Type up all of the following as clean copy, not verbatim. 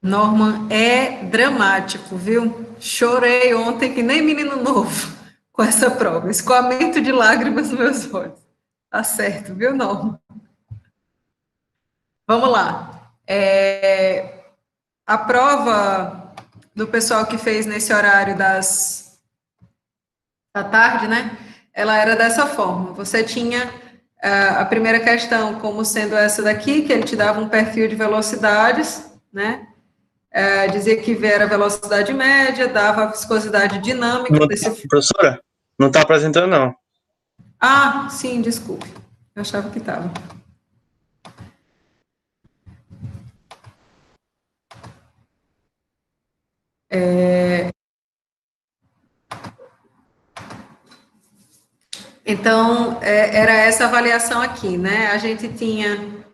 Norman, é dramático, viu? Chorei ontem que nem menino novo com essa prova. Escoamento de lágrimas nos meus olhos. Tá certo, viu, Norman? Vamos lá. A prova do pessoal que fez nesse horário da tarde, né? Ela era dessa forma. Você tinha a primeira questão como sendo essa daqui, que ele te dava um perfil de velocidades, né? Dizia que V era a velocidade média, dava a viscosidade dinâmica Não, desse... professora, não está apresentando, não. Ah, sim, desculpe. Eu achava que estava. Então, era essa avaliação aqui, né? A gente tinha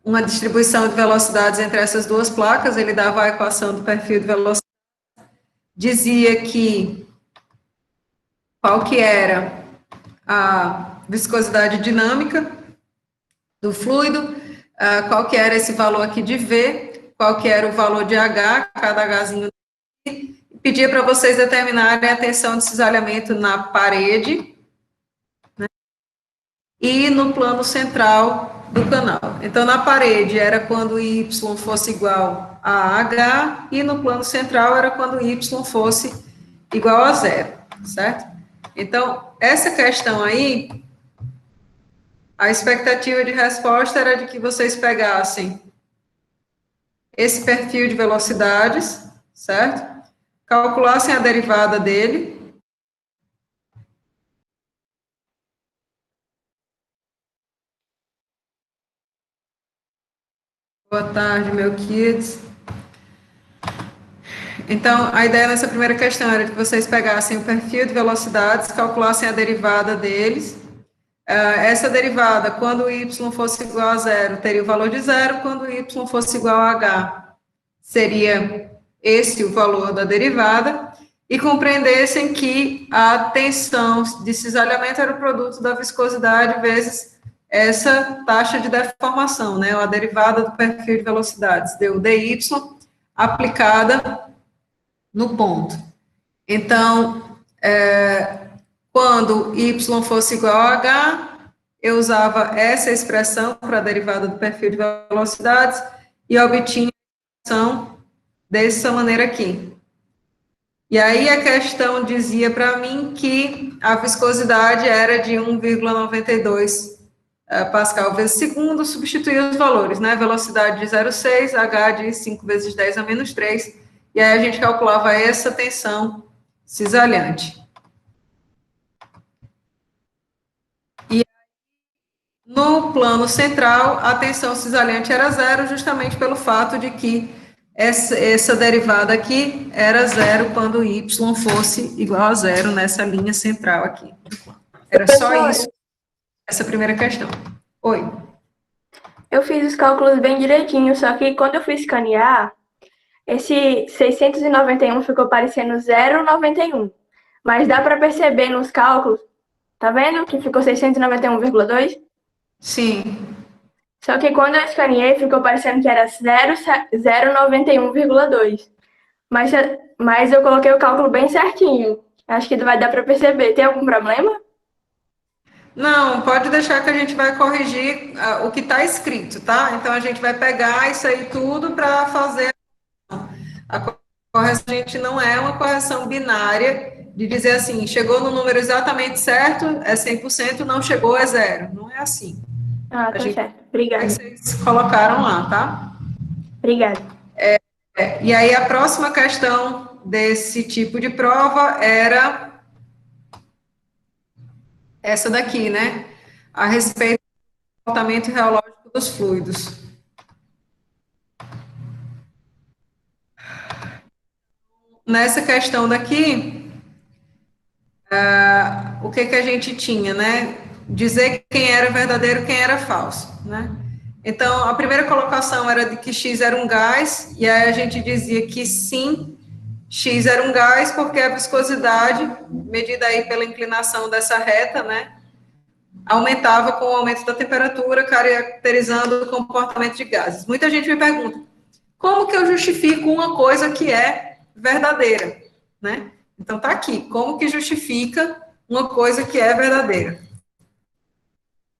uma distribuição de velocidades entre essas duas placas, ele dava a equação do perfil de velocidade, dizia que qual que era a viscosidade dinâmica do fluido, qual que era esse valor aqui de V, qual que era o valor de H, cada Hzinho, pedia para vocês determinarem a tensão de cisalhamento na parede, né, e no plano central do canal. Então, na parede era quando Y fosse igual a H, e no plano central era quando Y fosse igual a zero, certo? Então, essa questão aí, a expectativa de resposta era de que vocês pegassem esse perfil de velocidades, certo? Calculassem a derivada dele. Boa tarde, meu kids. Então, a ideia nessa primeira questão era que vocês pegassem o perfil de velocidades, calculassem a derivada deles. Essa derivada, quando y fosse igual a zero, teria o valor de zero, quando y fosse igual a h, seria esse o valor da derivada, e compreendessem que a tensão de cisalhamento era o produto da viscosidade vezes essa taxa de deformação, né, a derivada do perfil de velocidades, deu dy aplicada no ponto. Então, quando y fosse igual a h, eu usava essa expressão para a derivada do perfil de velocidades e obtinha a expressão dessa maneira aqui. E aí a questão dizia para mim que a viscosidade era de 1,92 Pascal vezes segundo, substituía os valores, né? Velocidade de 0,6, H de 5 vezes 10 a menos 3, e aí a gente calculava essa tensão cisalhante. E no plano central, a tensão cisalhante era zero, justamente pelo fato de que essa derivada aqui era zero quando y fosse igual a zero nessa linha central aqui. Era só isso, essa primeira questão. Oi. Eu fiz os cálculos bem direitinho, só que quando eu fui escanear, esse 691 ficou parecendo 0,91. Mas dá para perceber nos cálculos, tá vendo que ficou 691,2? Sim. Só que quando eu escaneei, ficou parecendo que era 091,2. Mas eu coloquei o cálculo bem certinho. Acho que vai dar para perceber. Tem algum problema? Não, pode deixar que a gente vai corrigir o que está escrito, tá? Então, a gente vai pegar isso aí tudo para fazer a correção. A gente não é uma correção binária de dizer assim, chegou no número exatamente certo, é 100%, não chegou, é zero. Não é assim. Ah, tá certo. Obrigada. Vocês colocaram lá, tá? Obrigada. E aí, a próxima questão desse tipo de prova era essa daqui, né? A respeito do comportamento reológico dos fluidos. Nessa questão daqui, o que a gente tinha, né? Dizer quem era verdadeiro, quem era falso, né? Então, a primeira colocação era de que X era um gás, e aí a gente dizia que sim, X era um gás, porque a viscosidade, medida aí pela inclinação dessa reta, né, aumentava com o aumento da temperatura, caracterizando o comportamento de gases. Muita gente me pergunta, como que eu justifico uma coisa que é verdadeira, né? Então, tá aqui, como que justifica uma coisa que é verdadeira?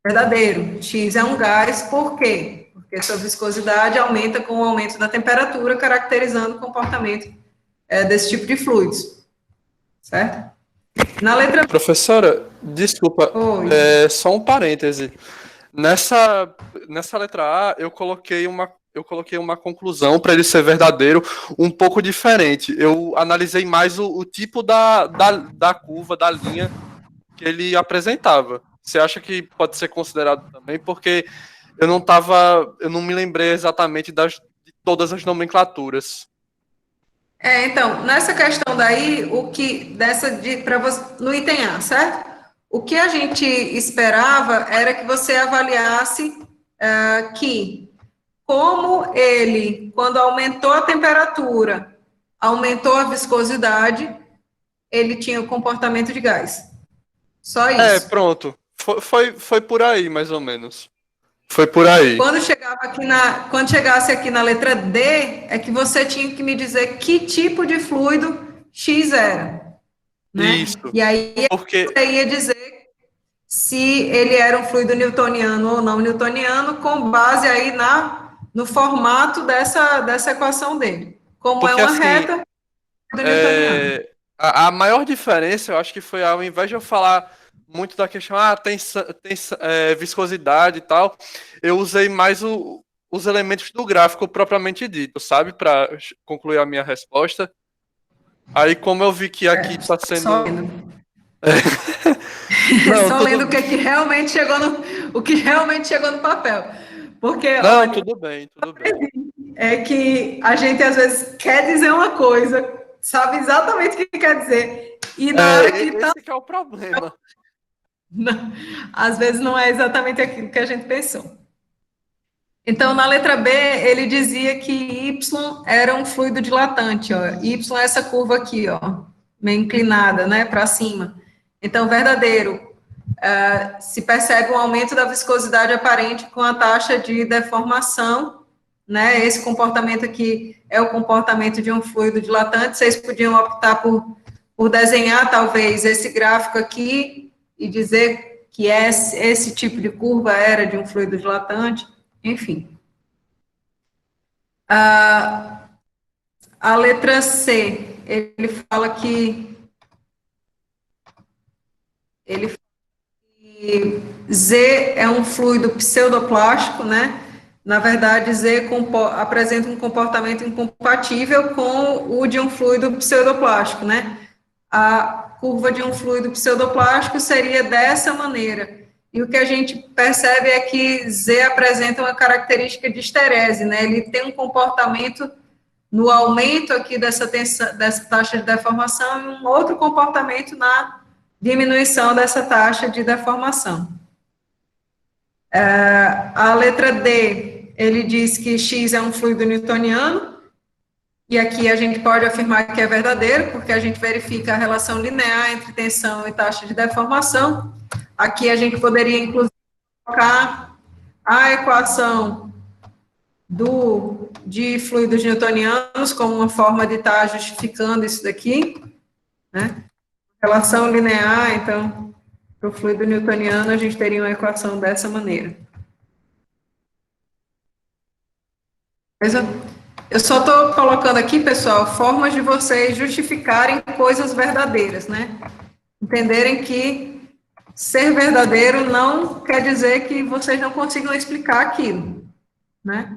Verdadeiro, X é um gás, por quê? Porque sua viscosidade aumenta com o aumento da temperatura, caracterizando o comportamento desse tipo de fluidos, certo? Na letra... Professora, desculpa, Oi. só um parêntese. Nessa letra A, eu coloquei uma conclusão para ele ser verdadeiro um pouco diferente. Eu analisei mais o tipo da curva, da linha que ele apresentava. Você acha que pode ser considerado também? Porque eu não me lembrei exatamente de todas as nomenclaturas. Então, nessa questão daí, para você, no item A, certo? O que a gente esperava era que você avaliasse que, como ele, quando aumentou a temperatura, aumentou a viscosidade, ele tinha o comportamento de gás. Só isso. Pronto. Foi por aí, mais ou menos. Foi por aí. Quando chegasse aqui na letra D, é que você tinha que me dizer que tipo de fluido X era. Né? Isso. E aí você ia dizer se ele era um fluido newtoniano ou não newtoniano, com base aí no formato dessa equação dele. Como porque, é uma assim, reta do newtoniano. A maior diferença, eu acho que foi, ao invés de eu falar muito da questão, tem viscosidade e tal, eu usei mais os elementos do gráfico propriamente dito, sabe? Para concluir a minha resposta. Aí, como eu vi que aqui está sendo... Só lendo. Não, só lendo o que realmente chegou no papel. Porque, não, olha, tudo bem. É que a gente, às vezes, quer dizer uma coisa, sabe exatamente o que quer dizer, e na hora que tá... Esse que é o problema. Não, às vezes não é exatamente aquilo que a gente pensou. Então, na letra B, ele dizia que Y era um fluido dilatante, ó. Y é essa curva aqui, ó, meio inclinada, né, para cima. Então, verdadeiro. Se percebe um aumento da viscosidade aparente com a taxa de deformação, né? Esse comportamento aqui é o comportamento de um fluido dilatante. Vocês podiam optar por desenhar, talvez, esse gráfico aqui e dizer que esse tipo de curva era de um fluido dilatante, enfim. A letra C, ele fala que Z é um fluido pseudoplástico, né? Na verdade, Z apresenta um comportamento incompatível com o de um fluido pseudoplástico, né? A curva de um fluido pseudoplástico seria dessa maneira. E o que a gente percebe é que Z apresenta uma característica de esterese, né? Ele tem um comportamento no aumento aqui dessa taxa de deformação e um outro comportamento na diminuição dessa taxa de deformação. A letra D, ele diz que X é um fluido newtoniano, e aqui a gente pode afirmar que é verdadeiro, porque a gente verifica a relação linear entre tensão e taxa de deformação. Aqui a gente poderia, inclusive, colocar a equação de fluidos newtonianos como uma forma de estar justificando isso daqui, né? Relação linear, então, para o fluido newtoniano, a gente teria uma equação dessa maneira. Eu só estou colocando aqui, pessoal, formas de vocês justificarem coisas verdadeiras, né? Entenderem que ser verdadeiro não quer dizer que vocês não consigam explicar aquilo, né?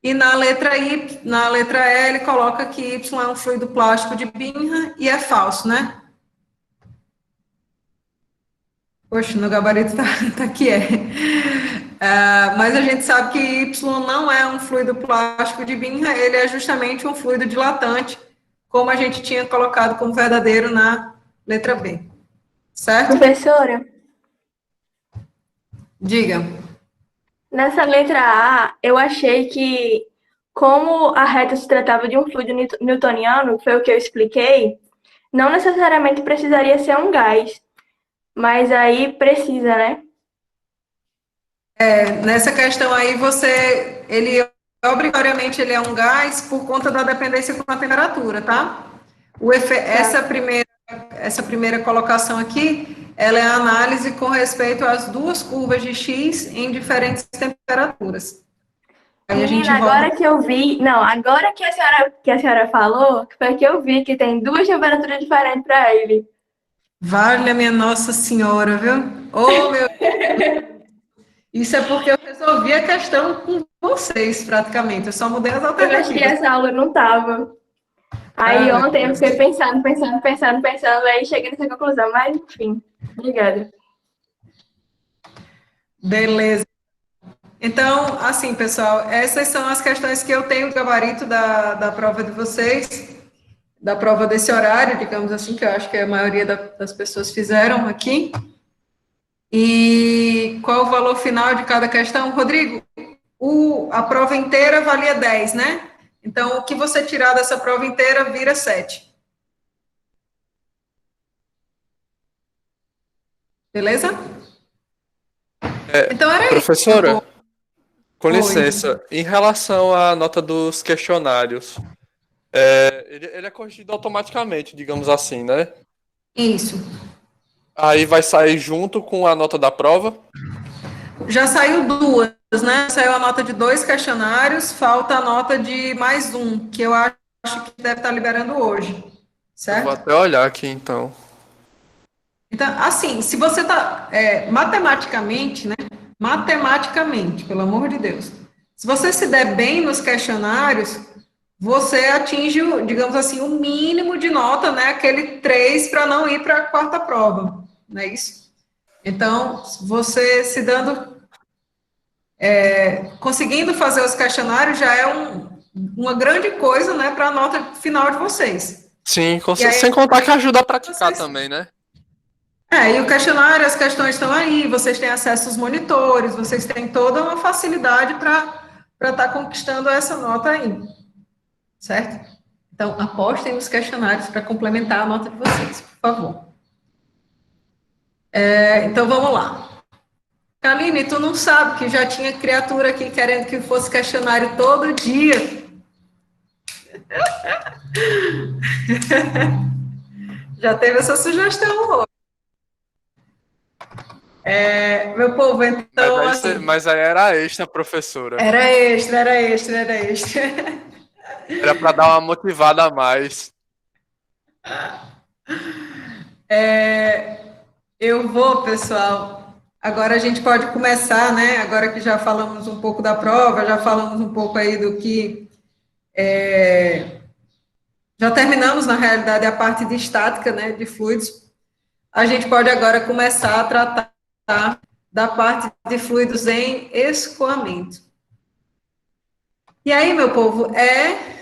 E na letra I, na letra E, ele coloca que Y é um fluido plástico de Bingham e é falso, né? Poxa, no gabarito tá que é. Mas a gente sabe que Y não é um fluido plástico de Bingham, ele é justamente um fluido dilatante, como a gente tinha colocado como verdadeiro na letra B. Certo? Professora? Diga. Nessa letra A, eu achei que, como a reta se tratava de um fluido newtoniano, foi o que eu expliquei, não necessariamente precisaria ser um gás. Mas aí precisa, né? Nessa questão aí, ele obrigatoriamente ele é um gás por conta da dependência com a temperatura, tá? Essa primeira colocação aqui, ela é a análise com respeito às duas curvas de X em diferentes temperaturas. Aí a gente Menina, volta. agora que eu vi, não, agora que a senhora falou, foi que eu vi que tem duas temperaturas diferentes para ele. Vale a minha Nossa Senhora, viu? Oh, meu Deus. Isso é porque eu resolvi a questão com vocês, praticamente. Eu só mudei as Eu acho que alternativas. essa aula não tava. Aí Ah, ontem eu fiquei pensando, aí cheguei nessa conclusão, mas enfim, obrigada. beleza. Então, assim, pessoal, essas são as questões que eu tenho gabarito da prova de vocês, da prova desse horário, digamos assim, que eu acho que a maioria das pessoas fizeram aqui. E qual o valor final de cada questão? Rodrigo, a prova inteira valia 10, né? Então, o que você tirar dessa prova inteira vira 7. Beleza? Então, era isso. Professora, com Oi. licença, em relação à nota dos questionários, ele é corrigido automaticamente, digamos assim, né? Isso. Aí vai sair junto com a nota da prova? Já saiu duas, né? Saiu a nota de 2 questionários, falta a nota de mais um, que eu acho que deve estar liberando hoje, Eu vou certo? até olhar aqui, então. Então, assim, se você está, matematicamente, né? Matematicamente, pelo amor de Deus, se você se der bem nos questionários, você atinge, digamos assim, o mínimo de nota, né? Aquele 3 para não ir para a quarta prova, não é isso? Então, você se dando, conseguindo fazer os questionários já é uma grande coisa, né, para a nota final de vocês. Sim, E aí, sem contar que ajuda a praticar vocês, também, né? e o questionário, as questões estão aí, vocês têm acesso aos monitores, vocês têm toda uma facilidade para estar conquistando essa nota aí, certo? Então, apostem nos questionários para complementar a nota de vocês, por favor. Então, vamos lá. Kaline, tu não sabe que já tinha criatura aqui querendo que fosse questionário todo dia. Já teve essa sugestão hoje. Meu povo, então, assim... Mas aí era extra, professora. Era extra, era extra, era extra. Era para dar uma motivada a mais. Eu vou, pessoal. Agora a gente pode começar, né? Agora que já falamos um pouco da prova, já falamos um pouco aí do que... já terminamos, na realidade, a parte de estática, né, de fluidos. A gente pode agora começar a tratar da parte de fluidos em escoamento. E aí, meu povo, é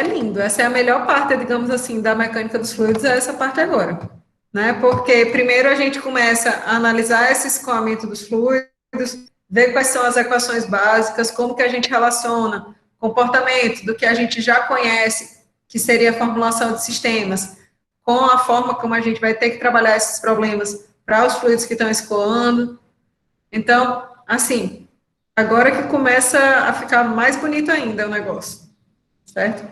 lindo. Essa é a melhor parte, digamos assim, da mecânica dos fluidos, é essa parte agora. Né? Porque primeiro a gente começa a analisar esse escoamento dos fluidos, ver quais são as equações básicas, como que a gente relaciona comportamento do que a gente já conhece, que seria a formulação de sistemas, com a forma como a gente vai ter que trabalhar esses problemas para os fluidos que estão escoando. Então, assim, agora que começa a ficar mais bonito ainda o negócio, certo?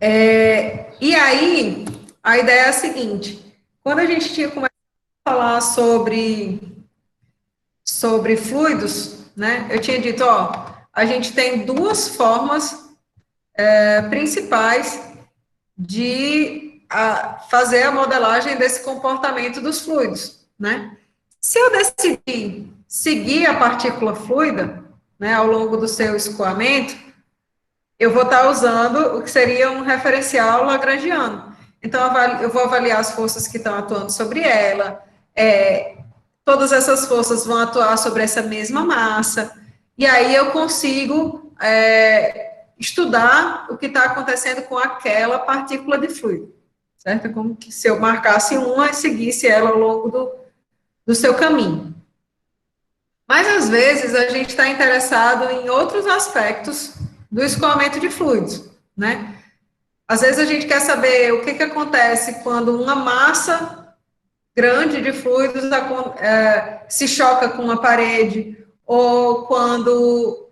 E aí, a ideia é a seguinte, quando a gente tinha começado a falar sobre fluidos, né, eu tinha dito, a gente tem duas formas principais de fazer a modelagem desse comportamento dos fluidos, né? Se eu decidir seguir a partícula fluida, né, ao longo do seu escoamento, eu vou estar usando o que seria um referencial lagrangiano. Então, eu vou avaliar as forças que estão atuando sobre ela, todas essas forças vão atuar sobre essa mesma massa, e aí eu consigo estudar o que está acontecendo com aquela partícula de fluido, certo? É como que se eu marcasse uma e seguisse ela ao longo do seu caminho. Mas, às vezes, a gente está interessado em outros aspectos do escoamento de fluidos, né? Às vezes, a gente quer saber o que acontece quando uma massa grande de fluidos se choca com uma parede, ou quando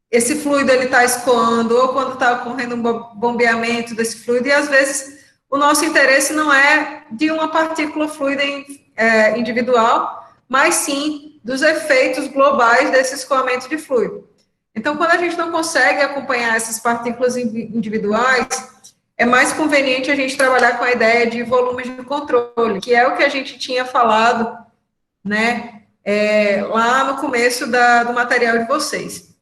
esse fluido ele está escoando, ou quando está ocorrendo um bombeamento desse fluido, e às vezes o nosso interesse não é de uma partícula fluida individual, mas sim dos efeitos globais desse escoamento de fluido. Então, quando a gente não consegue acompanhar essas partículas individuais, é mais conveniente a gente trabalhar com a ideia de volume de controle, que é o que a gente tinha falado, né, lá no começo do material de vocês.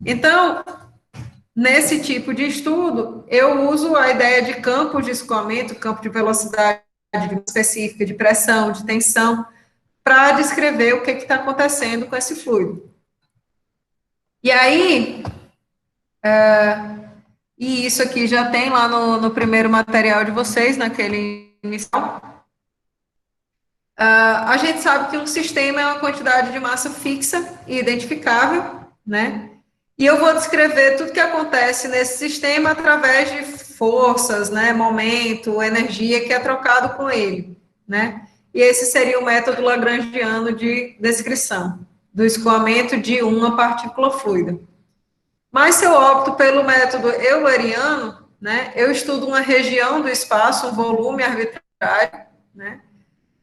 Então, nesse tipo de estudo, eu uso a ideia de campos de escoamento, campo de velocidade específica, de pressão, de tensão, para descrever o que está acontecendo com esse fluido. E aí, e isso aqui já tem lá no primeiro material de vocês, naquele inicial. A gente sabe que um sistema é uma quantidade de massa fixa e identificável, né? E eu vou descrever tudo que acontece nesse sistema através de forças, né, momento, energia que é trocado com ele, né? E esse seria o método lagrangiano de descrição do escoamento de uma partícula fluida. Mas se eu opto pelo método euleriano, né, eu estudo uma região do espaço, um volume arbitrário, né?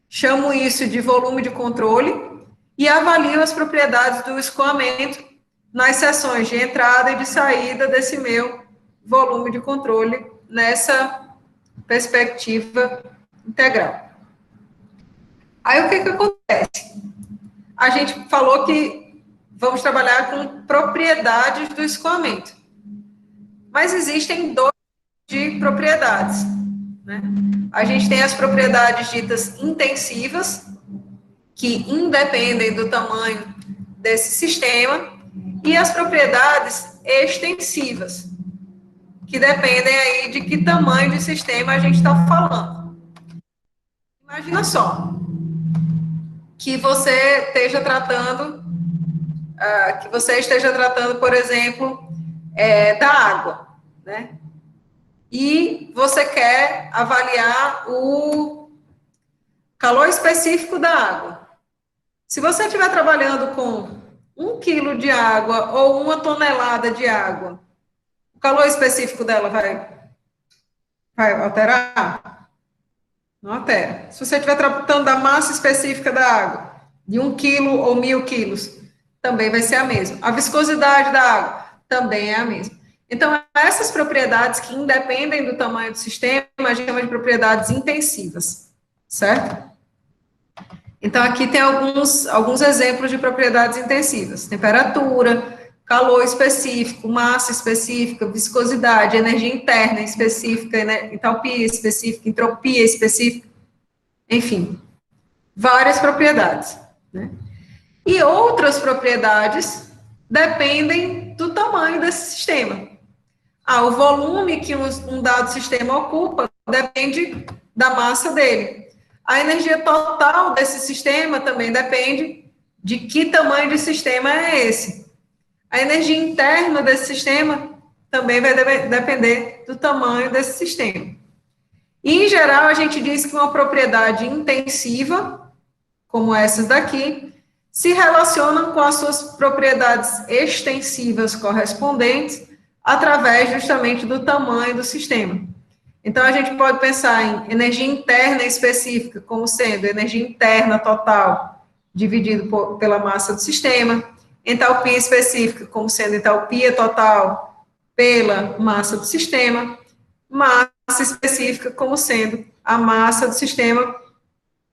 Chamo isso de volume de controle e avalio as propriedades do escoamento nas seções de entrada e de saída desse meu volume de controle nessa perspectiva integral. Aí o que acontece? A gente falou que vamos trabalhar com propriedades do escoamento, mas existem dois tipos de propriedades, né? A gente tem as propriedades ditas intensivas, que independem do tamanho desse sistema, e as propriedades extensivas, que dependem aí de que tamanho de sistema a gente está falando. Imagina só, que você esteja tratando, por exemplo, da água, né? E você quer avaliar o calor específico da água. Se você estiver trabalhando com 1 quilo de água ou 1 tonelada de água, o calor específico dela vai alterar? Não altera. Se você estiver tratando da massa específica da água, de 1 quilo ou 1.000 quilos, também vai ser a mesma. A viscosidade da água também é a mesma. Então, essas propriedades que independem do tamanho do sistema, a gente chama de propriedades intensivas, certo? Então, aqui tem alguns exemplos de propriedades intensivas: temperatura, calor específico, massa específica, viscosidade, energia interna específica, entalpia específica, entropia específica, enfim, várias propriedades, né? E outras propriedades dependem do tamanho desse sistema. O volume que um dado sistema ocupa depende da massa dele. A energia total desse sistema também depende de que tamanho de sistema é esse. A energia interna desse sistema também vai depender do tamanho desse sistema. E, em geral, a gente diz que uma propriedade intensiva, como essas daqui, se relacionam com as suas propriedades extensivas correspondentes através justamente do tamanho do sistema. Então, a gente pode pensar em energia interna específica como sendo energia interna total dividido pela massa do sistema, entalpia específica como sendo entalpia total pela massa do sistema, massa específica como sendo a massa do sistema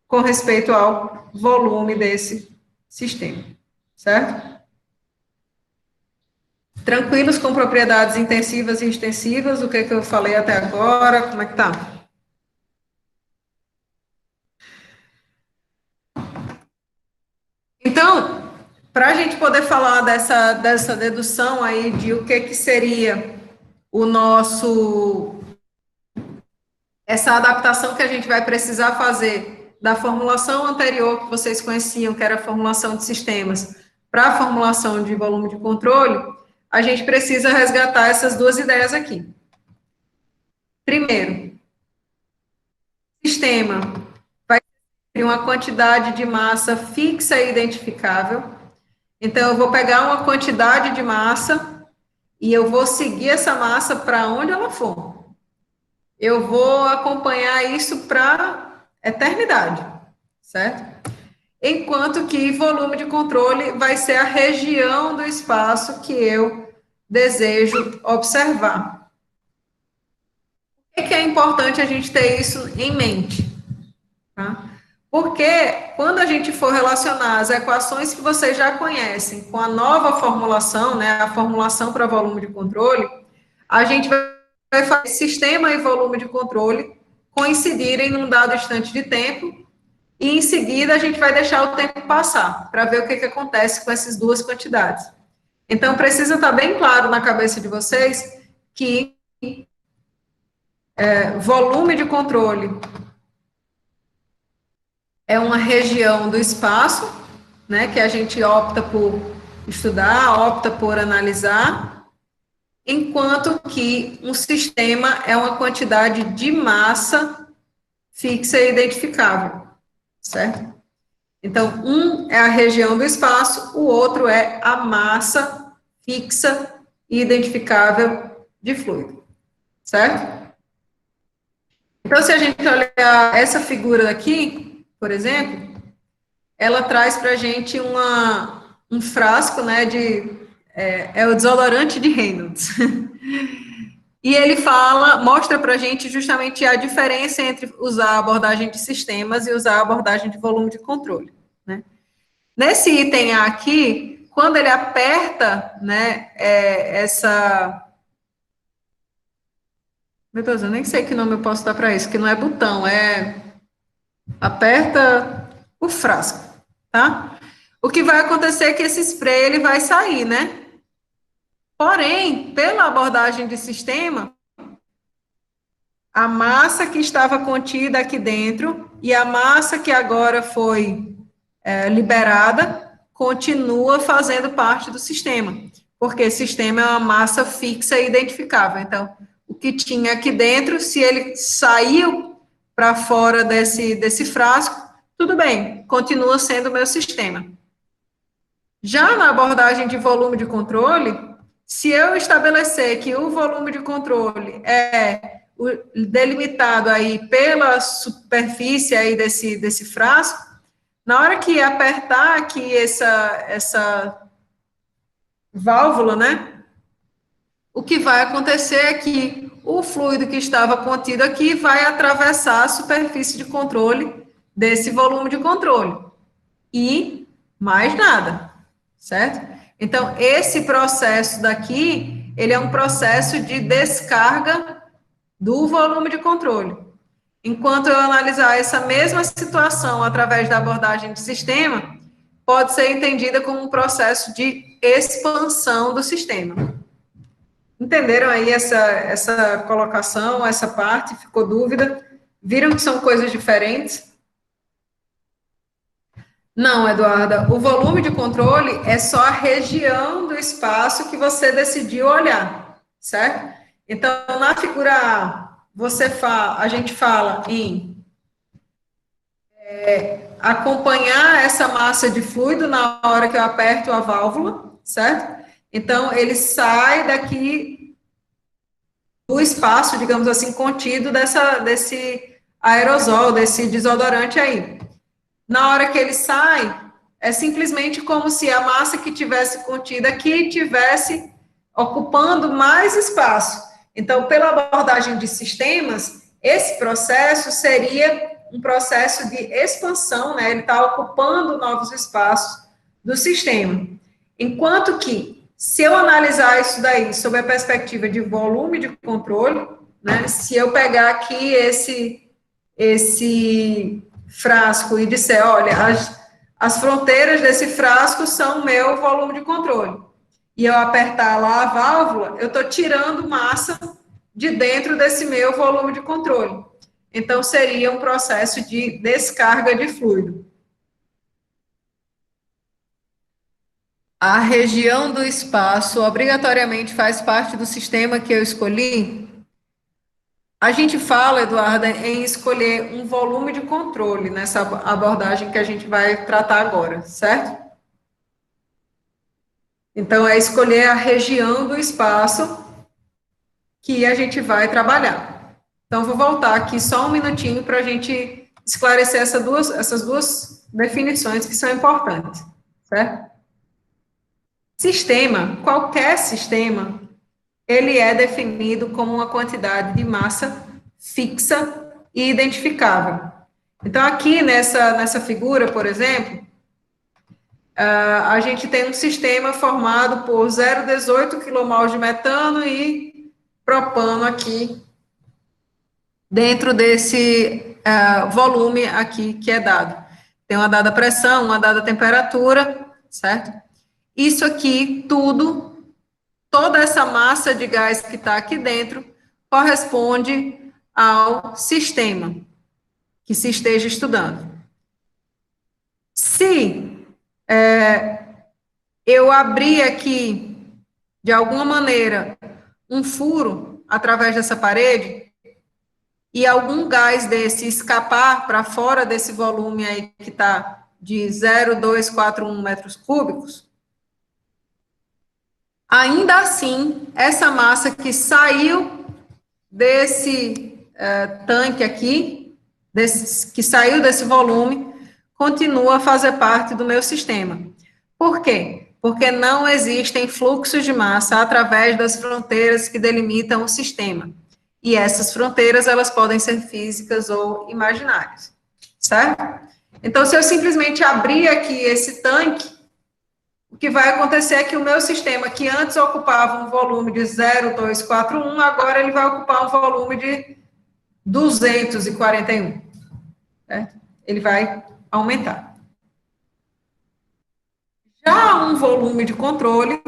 com respeito ao volume desse sistema, certo? Tranquilos com propriedades intensivas e extensivas? O que eu falei até agora? Como é que tá? Então, para a gente poder falar dessa dedução aí de o que seria essa adaptação que a gente vai precisar fazer da formulação anterior que vocês conheciam, que era a formulação de sistemas, para a formulação de volume de controle, a gente precisa resgatar essas duas ideias aqui. Primeiro, o sistema vai ter uma quantidade de massa fixa e identificável, Então, eu vou pegar uma quantidade de massa e eu vou seguir essa massa para onde ela for. Eu vou acompanhar isso para eternidade, certo? Enquanto que volume de controle vai ser a região do espaço que eu desejo observar. Por que é importante a gente ter isso em mente? Tá? Porque quando a gente for relacionar as equações que vocês já conhecem com a nova formulação, né, a formulação para volume de controle, a gente vai fazer sistema e volume de controle coincidirem num dado instante de tempo, e em seguida a gente vai deixar o tempo passar, para ver o que acontece com essas duas quantidades. Então, precisa estar bem claro na cabeça de vocês que volume de controle é uma região do espaço, né, que a gente opta por estudar, opta por analisar, enquanto que um sistema é uma quantidade de massa fixa e identificável, certo? Então, um é a região do espaço, o outro é a massa fixa e identificável de fluido, certo? Então, se a gente olhar essa figura aqui, por exemplo, ela traz para a gente um frasco, né, é o desodorante de Reynolds. E ele mostra para a gente justamente a diferença entre usar a abordagem de sistemas e usar a abordagem de volume de controle, né? Nesse item A aqui, quando ele aperta, né, Meu Deus, eu nem sei que nome eu posso dar para isso, que não é botão, aperta o frasco, tá? O que vai acontecer é que esse spray, ele vai sair, né? Porém, pela abordagem de sistema, a massa que estava contida aqui dentro e a massa que agora foi liberada continua fazendo parte do sistema, porque sistema é uma massa fixa e identificável. Então, o que tinha aqui dentro, se ele saiu para fora desse frasco, tudo bem, continua sendo o meu sistema. Já na abordagem de volume de controle, se eu estabelecer que o volume de controle é delimitado aí pela superfície aí desse frasco, na hora que apertar aqui essa válvula, né, o que vai acontecer é que o fluido que estava contido aqui vai atravessar a superfície de controle desse volume de controle. E mais nada, certo? Então, esse processo daqui, ele é um processo de descarga do volume de controle. Enquanto eu analisar essa mesma situação através da abordagem de sistema, pode ser entendida como um processo de expansão do sistema. Entenderam aí essa colocação, essa parte? Ficou dúvida? Viram que são coisas diferentes? Não, Eduarda, o volume de controle é só a região do espaço que você decidiu olhar, certo? Então, na figura A, a gente fala em acompanhar essa massa de fluido na hora que eu aperto a válvula, certo? Então, ele sai daqui do espaço, digamos assim, contido desse aerosol, desse desodorante aí. Na hora que ele sai, é simplesmente como se a massa que tivesse contida aqui tivesse ocupando mais espaço. Então, pela abordagem de sistemas, esse processo seria um processo de expansão, né? Ele está ocupando novos espaços do sistema. Enquanto que, se eu analisar isso daí sob a perspectiva de volume de controle, né? Se eu pegar aqui esse frasco e disser, olha, as fronteiras desse frasco são o meu volume de controle, e eu apertar lá a válvula, eu estou tirando massa de dentro desse meu volume de controle. Então, seria um processo de descarga de fluido. A região do espaço obrigatoriamente faz parte do sistema que eu escolhi? A gente fala, Eduarda, em escolher um volume de controle nessa abordagem que a gente vai tratar agora, certo? Então, é escolher a região do espaço que a gente vai trabalhar. Então, vou voltar aqui só um minutinho para a gente esclarecer essas duas definições que são importantes, certo? Sistema, qualquer sistema, ele é definido como uma quantidade de massa fixa e identificável. Então, aqui nessa figura, por exemplo, a gente tem um sistema formado por 0,18 kmol de metano e propano aqui, dentro desse volume aqui que é dado. Tem uma dada pressão, uma dada temperatura, certo? Isso aqui, toda essa massa de gás que está aqui dentro, corresponde ao sistema que se esteja estudando. Se eu abrir aqui, de alguma maneira, um furo através dessa parede, e algum gás desse escapar para fora desse volume aí que está de 0,241 metros cúbicos, ainda assim, essa massa que saiu desse tanque aqui, que saiu desse volume, continua a fazer parte do meu sistema. Por quê? Porque não existem fluxos de massa através das fronteiras que delimitam o sistema. E essas fronteiras, elas podem ser físicas ou imaginárias, certo? Então, se eu simplesmente abrir aqui esse tanque, o que vai acontecer é que o meu sistema, que antes ocupava um volume de 0,241, agora ele vai ocupar um volume de 241, certo? Ele vai aumentar. Já um volume de controle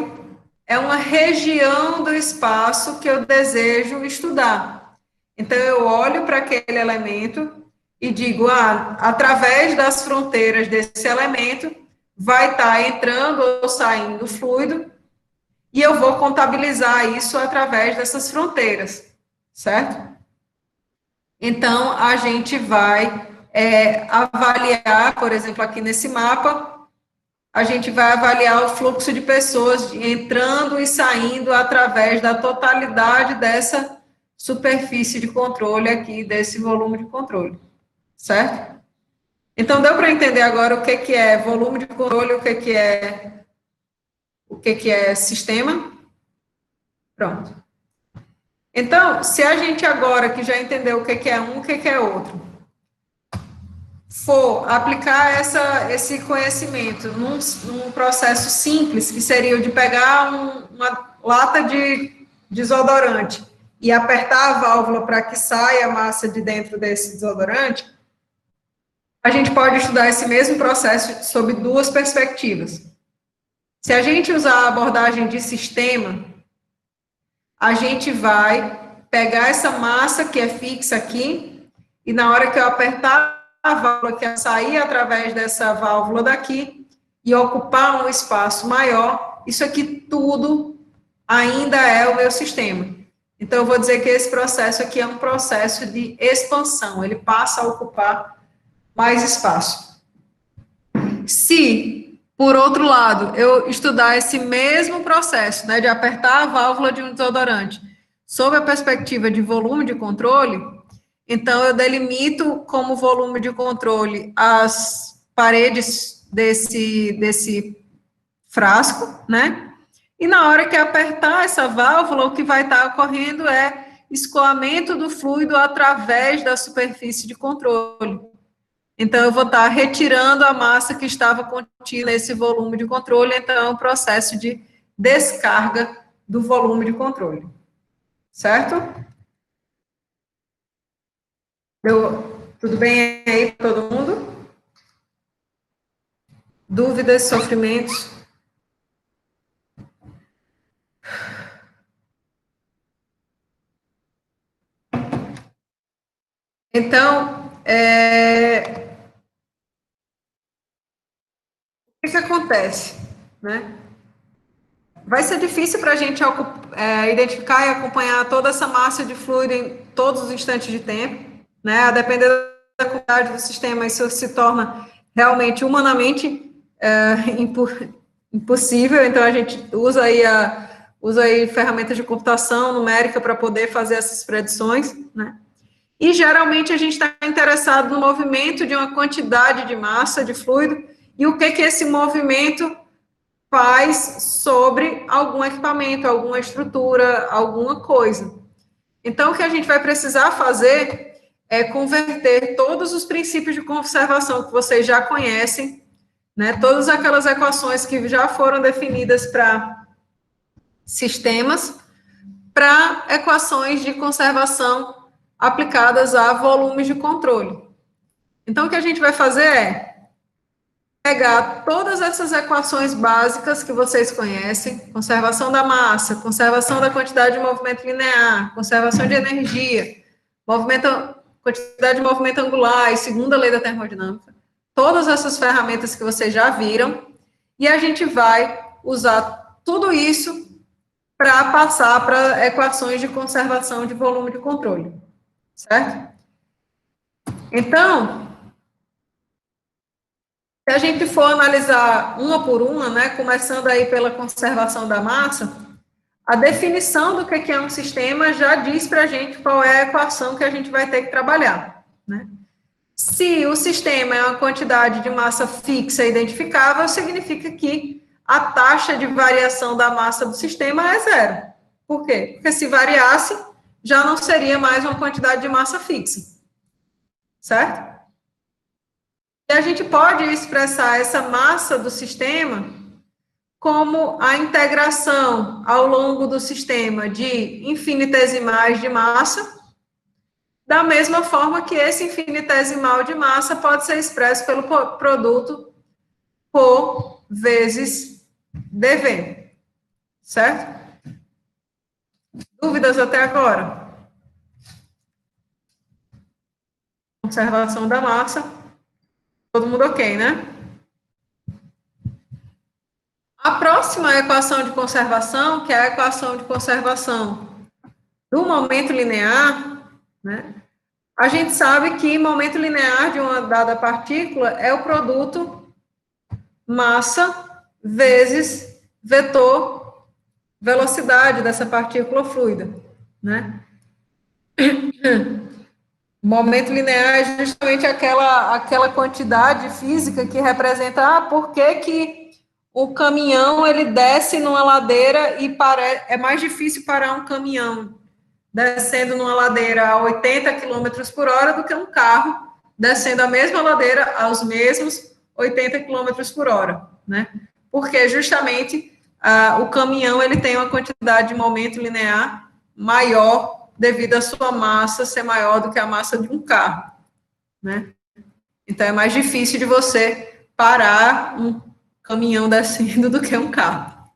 é uma região do espaço que eu desejo estudar. Então, eu olho para aquele elemento e digo, através das fronteiras desse elemento, vai estar entrando ou saindo fluido, e eu vou contabilizar isso através dessas fronteiras, certo? Então, a gente vai avaliar, por exemplo, aqui nesse mapa, a gente vai avaliar o fluxo de pessoas entrando e saindo através da totalidade dessa superfície de controle aqui, desse volume de controle, certo? Então, deu para entender agora o que é volume de controle, o que é sistema? Pronto. Então, se a gente agora, que já entendeu o que é um, o que é outro, for aplicar esse conhecimento num processo simples, que seria o de pegar uma lata de desodorante e apertar a válvula para que saia a massa de dentro desse desodorante, a gente pode estudar esse mesmo processo sob duas perspectivas. Se a gente usar a abordagem de sistema, a gente vai pegar essa massa que é fixa aqui, e na hora que eu apertar a válvula, que é sair através dessa válvula daqui, e ocupar um espaço maior, isso aqui tudo ainda é o meu sistema. Então, eu vou dizer que esse processo aqui é um processo de expansão, ele passa a ocupar mais espaço. Se, por outro lado, eu estudar esse mesmo processo, né, de apertar a válvula de um desodorante, sob a perspectiva de volume de controle, então eu delimito como volume de controle as paredes desse frasco, né, e na hora que apertar essa válvula, o que vai estar ocorrendo é escoamento do fluido através da superfície de controle. Então, eu vou estar retirando a massa que estava contida nesse volume de controle, então é um processo de descarga do volume de controle. Certo? Tudo bem aí para todo mundo? Dúvidas, sofrimentos? Então, o que acontece, né? Vai ser difícil para a gente identificar e acompanhar toda essa massa de fluido em todos os instantes de tempo, né? A depender da qualidade do sistema, isso se torna realmente humanamente impossível, então a gente usa aí ferramentas de computação numérica para poder fazer essas predições, né? E geralmente a gente está interessado no movimento de uma quantidade de massa de fluido e o que esse movimento faz sobre algum equipamento, alguma estrutura, alguma coisa. Então, o que a gente vai precisar fazer é converter todos os princípios de conservação que vocês já conhecem, né, todas aquelas equações que já foram definidas para sistemas, para equações de conservação aplicadas a volumes de controle. Então, o que a gente vai fazer é pegar todas essas equações básicas que vocês conhecem, conservação da massa, conservação da quantidade de movimento linear, conservação de energia, quantidade de movimento angular e segunda lei da termodinâmica, todas essas ferramentas que vocês já viram, e a gente vai usar tudo isso para passar para equações de conservação de volume de controle, certo? Então, se a gente for analisar uma por uma, né, começando aí pela conservação da massa, a definição do que é um sistema já diz para a gente qual é a equação que a gente vai ter que trabalhar, né? Se o sistema é uma quantidade de massa fixa identificável, significa que a taxa de variação da massa do sistema é zero. Por quê? Porque se variasse, já não seria mais uma quantidade de massa fixa, certo? E a gente pode expressar essa massa do sistema como a integração ao longo do sistema de infinitesimais de massa, da mesma forma que esse infinitesimal de massa pode ser expresso pelo produto por vezes dV, certo? Dúvidas até agora? Conservação da massa. Todo mundo ok, né? A próxima equação de conservação, que é a equação de conservação do momento linear, né? A gente sabe que momento linear de uma dada partícula é o produto massa vezes vetor velocidade dessa partícula fluida, né? Momento linear é justamente aquela quantidade física que representa, por que o caminhão, ele desce numa ladeira e é mais difícil parar um caminhão descendo numa ladeira a 80 km por hora do que um carro descendo a mesma ladeira aos mesmos 80 km por hora, né? Porque justamente o caminhão, ele tem uma quantidade de momento linear maior devido à sua massa ser maior do que a massa de um carro, né? Então, é mais difícil de você parar um caminhão descendo do que um carro.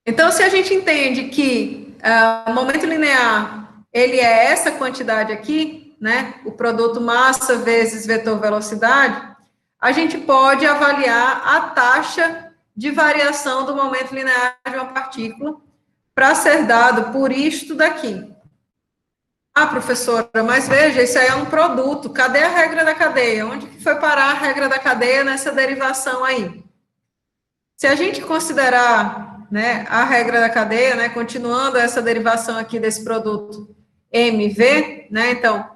Então, se a gente entende que o momento linear, ele é essa quantidade aqui, né? O produto massa vezes vetor velocidade, a gente pode avaliar a taxa de variação do momento linear de uma partícula para ser dado por isto daqui. Ah, professora, mas veja, isso aí é um produto. Cadê a regra da cadeia? Onde que foi parar a regra da cadeia nessa derivação aí? Se a gente considerar, né, a regra da cadeia, né, continuando essa derivação aqui desse produto MV, né, então,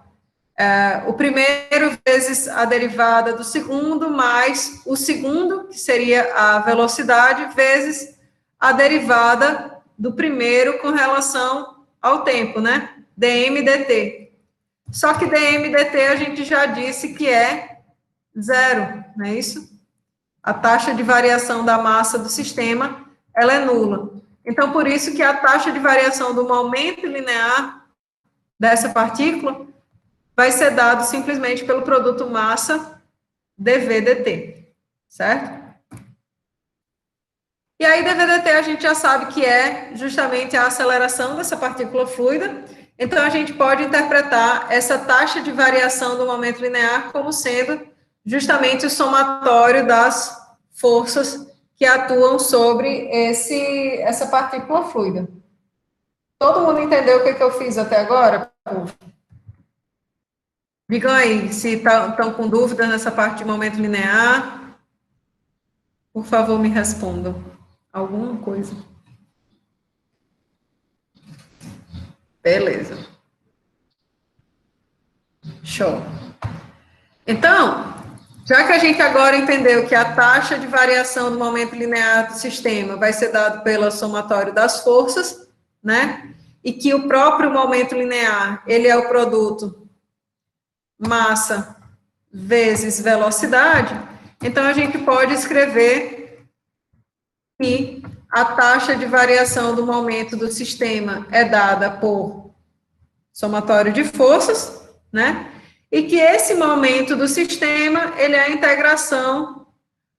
o primeiro vezes a derivada do segundo, mais o segundo, que seria a velocidade, vezes a derivada do primeiro com relação ao tempo, né? dm dt. Só que dm dt a gente já disse que é zero, não é isso? A taxa de variação da massa do sistema, ela é nula. Então, por isso que a taxa de variação do momento linear dessa partícula vai ser dado simplesmente pelo produto massa dv dt, certo? E aí, dv/dt a gente já sabe que é justamente a aceleração dessa partícula fluida, então a gente pode interpretar essa taxa de variação do momento linear como sendo justamente o somatório das forças que atuam sobre essa partícula fluida. Todo mundo entendeu o que eu fiz até agora? Digam aí se estão com dúvidas nessa parte de momento linear. Por favor, me respondam alguma coisa. Beleza. Show. Então, já que a gente agora entendeu que a taxa de variação do momento linear do sistema vai ser dado pelo somatório das forças, né? E que o próprio momento linear, ele é o produto massa vezes velocidade, então a gente pode escrever que a taxa de variação do momento do sistema é dada por somatório de forças, né? E que esse momento do sistema, ele é a integração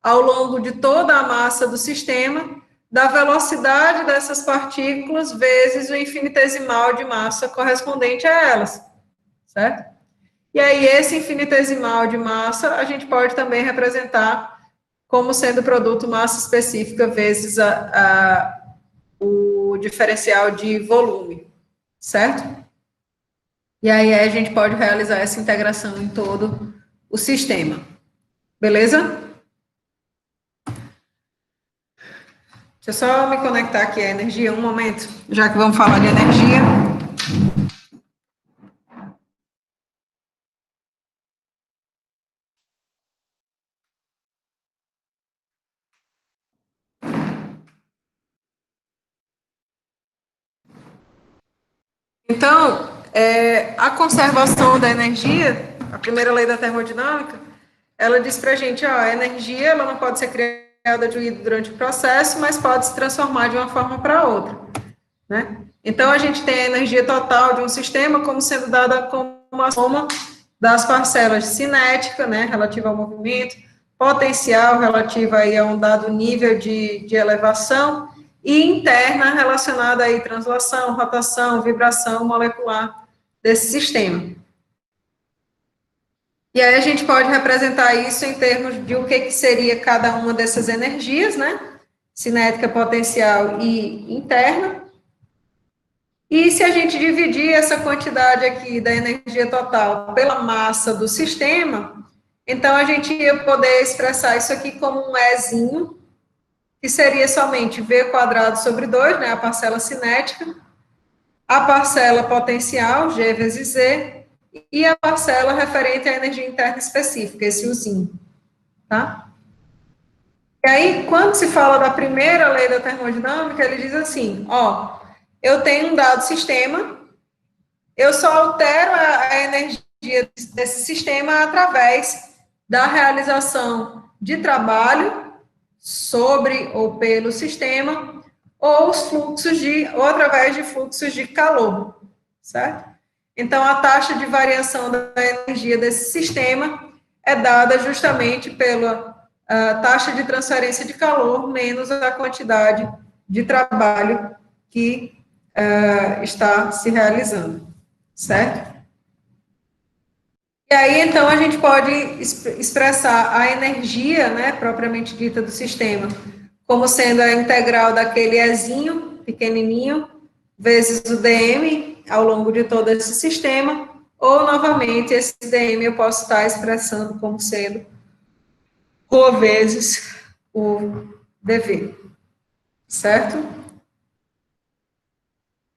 ao longo de toda a massa do sistema da velocidade dessas partículas vezes o infinitesimal de massa correspondente a elas, certo? E aí, esse infinitesimal de massa, a gente pode também representar como sendo produto massa específica vezes o diferencial de volume, certo? E aí, a gente pode realizar essa integração em todo o sistema. Beleza? Deixa eu só me conectar aqui à energia um momento, já que vamos falar de energia. Então, a conservação da energia, a primeira lei da termodinâmica, ela diz para a gente, ó, a energia ela não pode ser criada durante o processo, mas pode se transformar de uma forma para outra, né? Então, a gente tem a energia total de um sistema como sendo dada como a soma das parcelas cinética, né, relativa ao movimento, potencial relativa aí a um dado nível de elevação, e interna relacionada aí translação, rotação, vibração molecular desse sistema. E aí a gente pode representar isso em termos de o que seria cada uma dessas energias, né? Cinética, potencial e interna. E se a gente dividir essa quantidade aqui da energia total pela massa do sistema, então a gente ia poder expressar isso aqui como um Ezinho, que seria somente V quadrado sobre 2, né, a parcela cinética, a parcela potencial, G vezes Z, e a parcela referente à energia interna específica, esse Uzinho, tá? E aí, quando se fala da primeira lei da termodinâmica, ele diz assim, ó, eu tenho um dado sistema, eu só altero a energia desse sistema através da realização de trabalho sobre ou pelo sistema, ou os fluxos ou através de fluxos de calor, certo? Então, a taxa de variação da energia desse sistema é dada justamente pela taxa de transferência de calor menos a quantidade de trabalho que está se realizando, certo? E aí, então, a gente pode expressar a energia, né, propriamente dita do sistema, como sendo a integral daquele Ezinho, pequenininho, vezes o dm ao longo de todo esse sistema, ou, novamente, esse dm eu posso estar expressando como sendo ρ vezes o dv, certo?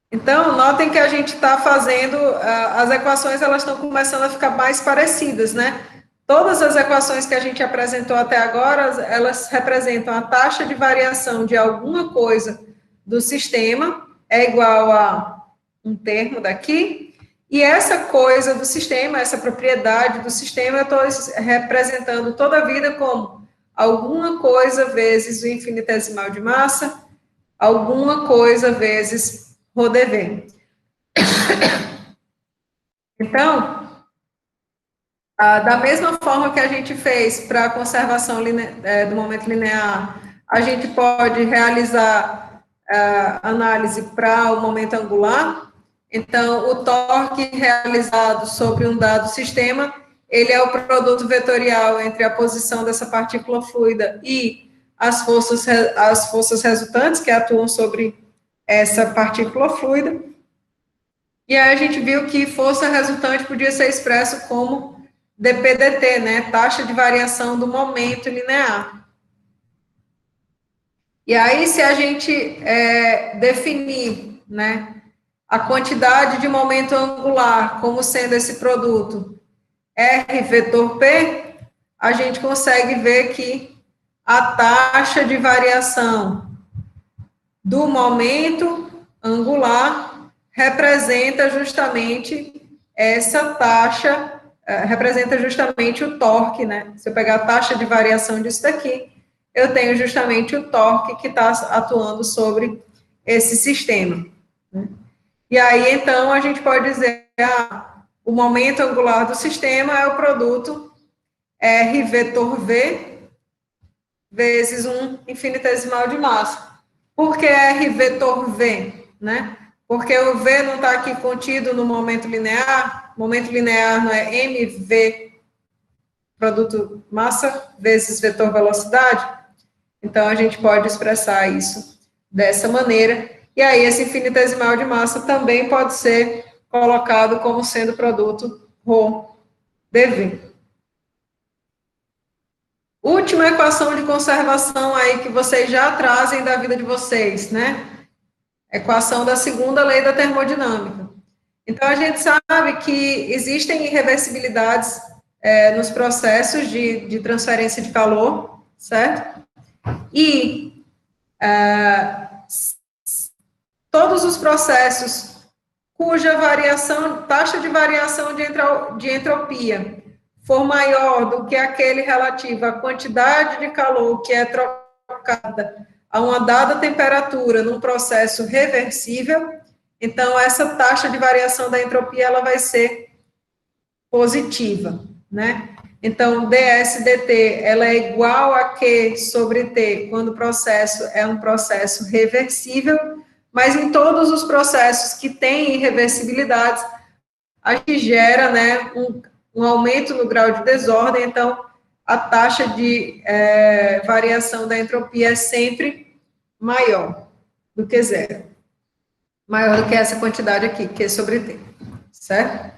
Então, notem que a gente está fazendo, as equações, elas estão começando a ficar mais parecidas, né? Todas as equações que a gente apresentou até agora, elas representam a taxa de variação de alguma coisa do sistema, é igual a um termo daqui, e essa coisa do sistema, essa propriedade do sistema, eu estou representando toda a vida como alguma coisa vezes o infinitesimal de massa, alguma coisa vezes ρdv. Então, da mesma forma que a gente fez para a conservação do momento linear, a gente pode realizar análise para o momento angular. Então, o torque realizado sobre um dado sistema, ele é o produto vetorial entre a posição dessa partícula fluida e as forças resultantes que atuam sobre essa partícula fluida, e aí a gente viu que força resultante podia ser expresso como dPdt, né, taxa de variação do momento linear. E aí, se a gente definir, né, a quantidade de momento angular como sendo esse produto R vetor P, a gente consegue ver que a taxa de variação do momento angular representa justamente essa taxa, representa justamente o torque, né? Se eu pegar a taxa de variação disso daqui, eu tenho justamente o torque que está atuando sobre esse sistema, né? E aí, então, a gente pode dizer, o momento angular do sistema é o produto R vetor V vezes um infinitesimal de massa. Por que R vetor V, né? Porque o V não está aqui contido no momento linear, momento linear não é mv, produto massa, vezes vetor velocidade. Então, a gente pode expressar isso dessa maneira. E aí, esse infinitesimal de massa também pode ser colocado como sendo produto ρ dv. Última equação de conservação aí que vocês já trazem da vida de vocês, né? Equação da segunda lei da termodinâmica. Então, a gente sabe que existem irreversibilidades nos processos de transferência de calor, certo? E todos os processos cuja taxa de variação de entropia for maior do que aquele relativo à quantidade de calor que é trocada a uma dada temperatura num processo reversível, então essa taxa de variação da entropia ela vai ser positiva, né? Então, ds dt, ela é igual a Q sobre T, quando o processo é um processo reversível, mas em todos os processos que têm irreversibilidades, a gente gera, né, um aumento no grau de desordem, então, a taxa de variação da entropia é sempre maior do que zero. Maior do que essa quantidade aqui, Q sobre T, certo?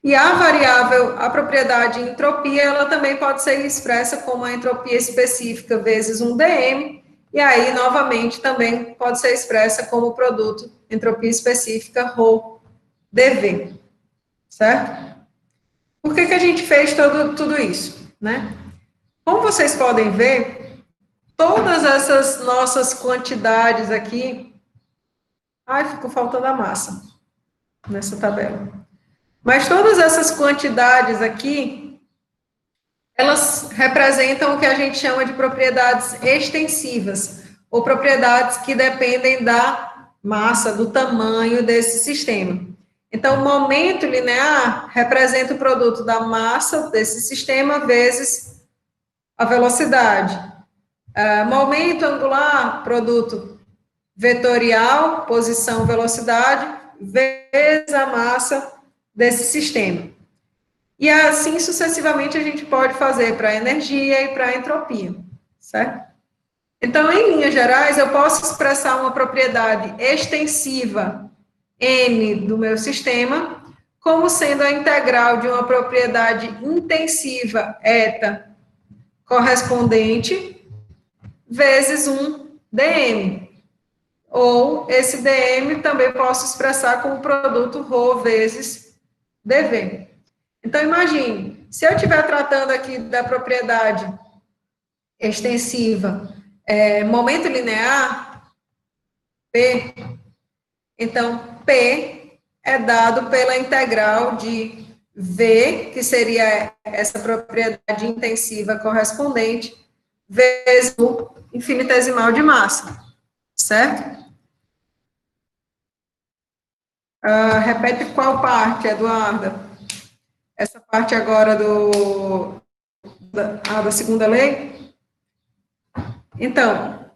E a variável, a propriedade entropia, ela também pode ser expressa como a entropia específica vezes um dm, e aí, novamente, também pode ser expressa como o produto entropia específica ρ dv, certo? Por que a gente fez tudo isso, né? Como vocês podem ver, todas essas nossas quantidades aqui... Ai, ficou faltando a massa nessa tabela. Mas todas essas quantidades aqui, elas representam o que a gente chama de propriedades extensivas, ou propriedades que dependem da massa, do tamanho desse sistema. Então, o momento linear representa o produto da massa desse sistema vezes a velocidade. Momento angular, produto vetorial, posição, velocidade, vezes a massa desse sistema. E assim, sucessivamente, a gente pode fazer para a energia e para a entropia, certo? Então, em linhas gerais, eu posso expressar uma propriedade extensiva M do meu sistema como sendo a integral de uma propriedade intensiva eta correspondente vezes um dm. Ou esse dm também posso expressar como produto ρ vezes dv. Então, imagine, se eu estiver tratando aqui da propriedade extensiva, momento linear, P, então, P é dado pela integral de V, que seria essa propriedade intensiva correspondente, vezes o infinitesimal de massa, certo? Repete qual parte, Eduarda? Essa parte agora da segunda lei? Então,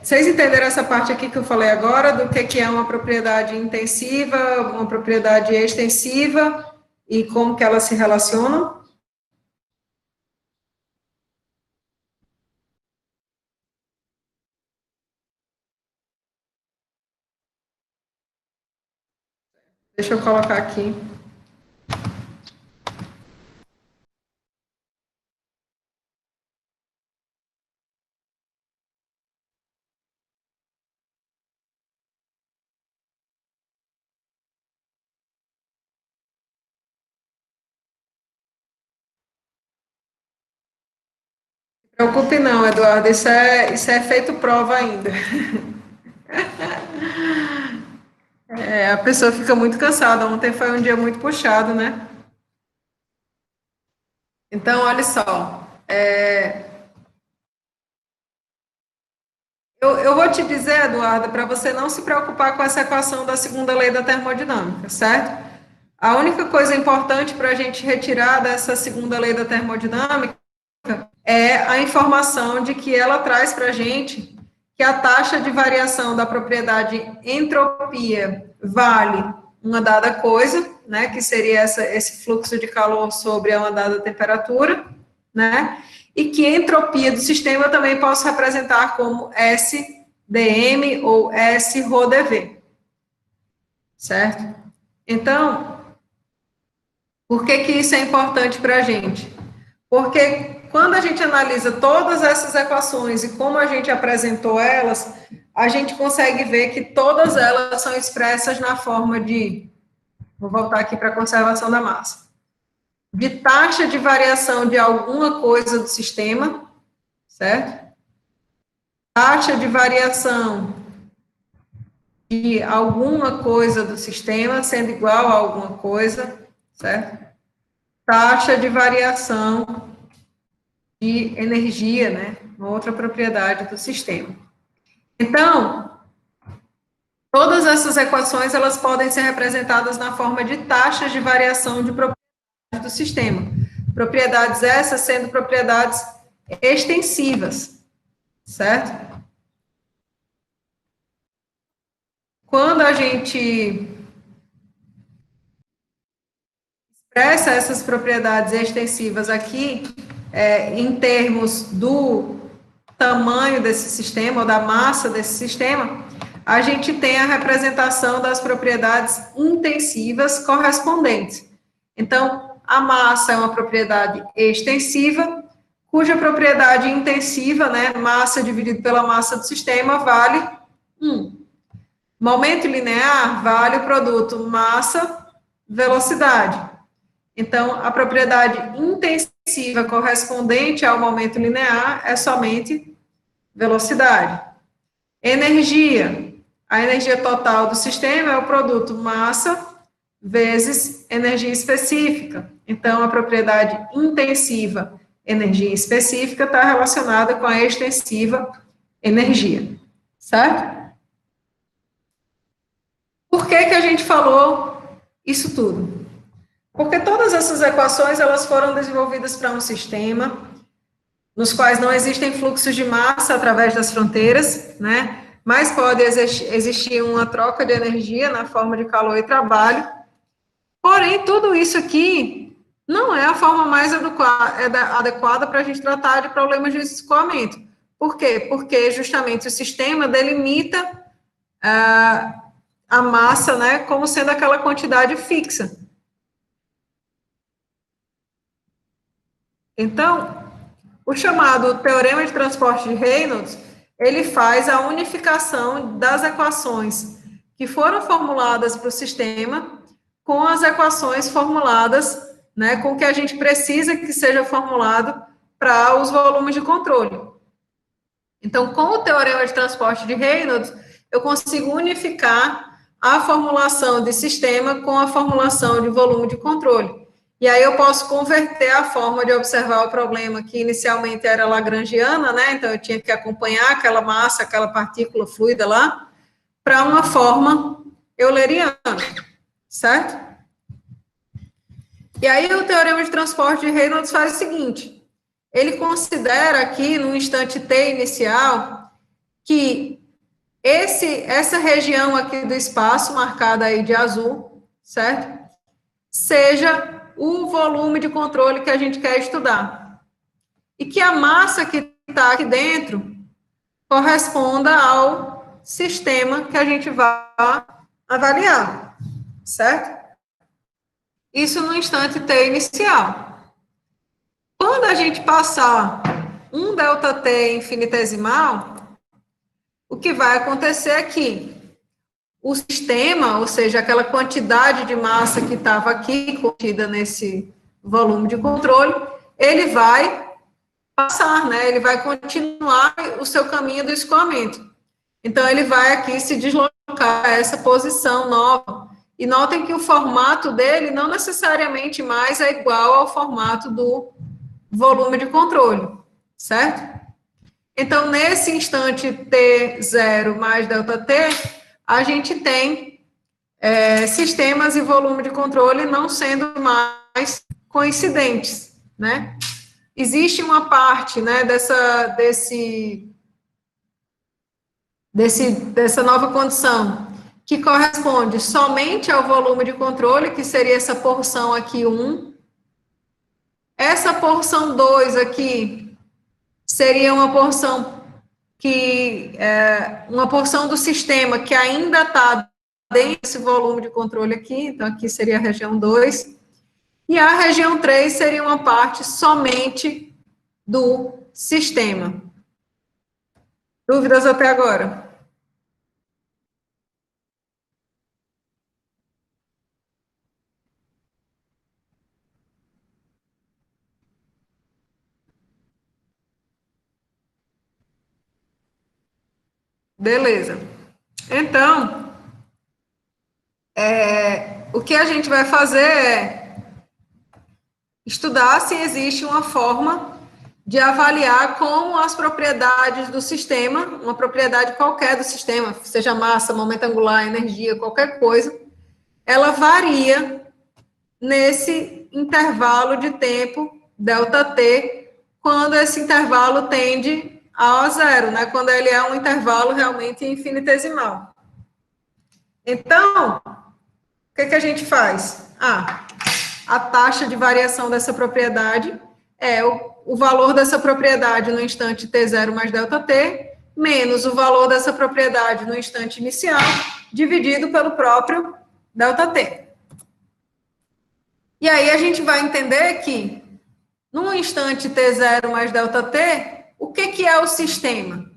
vocês entenderam essa parte aqui que eu falei agora, do que é uma propriedade intensiva, uma propriedade extensiva, e como que elas se relacionam? Deixa eu colocar aqui. preocupe não, Eduardo, isso é feito prova ainda. A pessoa fica muito cansada, ontem foi um dia muito puxado, né? Então, olha só, eu vou te dizer, Eduardo, para você não se preocupar com essa equação da segunda lei da termodinâmica, certo? A única coisa importante para a gente retirar dessa segunda lei da termodinâmica é a informação de que ela traz para a gente que a taxa de variação da propriedade entropia vale uma dada coisa, né, que seria esse fluxo de calor sobre uma dada temperatura, né, e que a entropia do sistema eu também posso representar como SdM ou S-ρdV, certo? Então, por que isso é importante para a gente? Porque quando a gente analisa todas essas equações e como a gente apresentou elas, a gente consegue ver que todas elas são expressas na forma de, vou voltar aqui para a conservação da massa, de taxa de variação de alguma coisa do sistema, certo? Taxa de variação de alguma coisa do sistema sendo igual a alguma coisa, certo? Taxa de variação de energia, né? Uma outra propriedade do sistema. Então, todas essas equações, elas podem ser representadas na forma de taxas de variação de propriedades do sistema. Propriedades essas sendo propriedades extensivas, certo? Quando a gente expressa essas propriedades extensivas aqui, em termos do tamanho desse sistema, ou da massa desse sistema, a gente tem a representação das propriedades intensivas correspondentes. Então, a massa é uma propriedade extensiva, cuja propriedade intensiva, né, massa dividido pela massa do sistema, vale 1. Momento linear vale o produto massa-velocidade. Então, a propriedade intensiva correspondente ao momento linear é somente velocidade. Energia. A energia total do sistema é o produto massa vezes energia específica. Então, a propriedade intensiva, energia específica, está relacionada com a extensiva, energia. Certo? Por que a gente falou isso tudo? Porque todas essas equações, elas foram desenvolvidas para um sistema nos quais não existem fluxos de massa através das fronteiras, né? Mas pode existir uma troca de energia na forma de calor e trabalho. Porém, tudo isso aqui não é a forma mais adequada para a gente tratar de problemas de escoamento. Por quê? Porque justamente o sistema delimita a massa, né, como sendo aquela quantidade fixa. Então, o chamado teorema de transporte de Reynolds, ele faz a unificação das equações que foram formuladas para o sistema com as equações formuladas, né, com o que a gente precisa que seja formulado para os volumes de controle. Então, com o teorema de transporte de Reynolds, eu consigo unificar a formulação de sistema com a formulação de volume de controle. E aí eu posso converter a forma de observar o problema, que inicialmente era lagrangiana, né? Então eu tinha que acompanhar aquela massa, aquela partícula fluida lá, para uma forma euleriana, certo? E aí o teorema de transporte de Reynolds faz o seguinte, ele considera aqui, no instante t inicial, que essa região aqui do espaço, marcada aí de azul, certo? Seja o volume de controle que a gente quer estudar. E que a massa que está aqui dentro corresponda ao sistema que a gente vai avaliar, certo? Isso no instante t inicial. Quando a gente passar um ΔT infinitesimal, o que vai acontecer é que o sistema, ou seja, aquela quantidade de massa que estava aqui contida nesse volume de controle, ele vai passar, né? Ele vai continuar o seu caminho do escoamento. Então, ele vai aqui se deslocar a essa posição nova. E notem que o formato dele não necessariamente mais é igual ao formato do volume de controle, certo? Então, nesse instante T0 mais ΔT, a gente tem sistemas e volume de controle não sendo mais coincidentes, né? Existe uma parte, né, dessa nova condição que corresponde somente ao volume de controle, que seria essa porção aqui 1. Essa porção 2 aqui seria uma porção uma porção do sistema que ainda está dentro desse volume de controle aqui, então aqui seria a região 2, e a região 3 seria uma parte somente do sistema. Dúvidas até agora? Beleza. Então, o que a gente vai fazer é estudar se existe uma forma de avaliar como as propriedades do sistema, uma propriedade qualquer do sistema, seja massa, momento angular, energia, qualquer coisa, ela varia nesse intervalo de tempo, ΔT, quando esse intervalo tende a zero, né? Quando ele é um intervalo realmente infinitesimal. Então, o que a gente faz? A taxa de variação dessa propriedade é o valor dessa propriedade no instante T0 mais ΔT, menos o valor dessa propriedade no instante inicial, dividido pelo próprio ΔT. E aí a gente vai entender que, no instante T0 mais ΔT, o que é o sistema?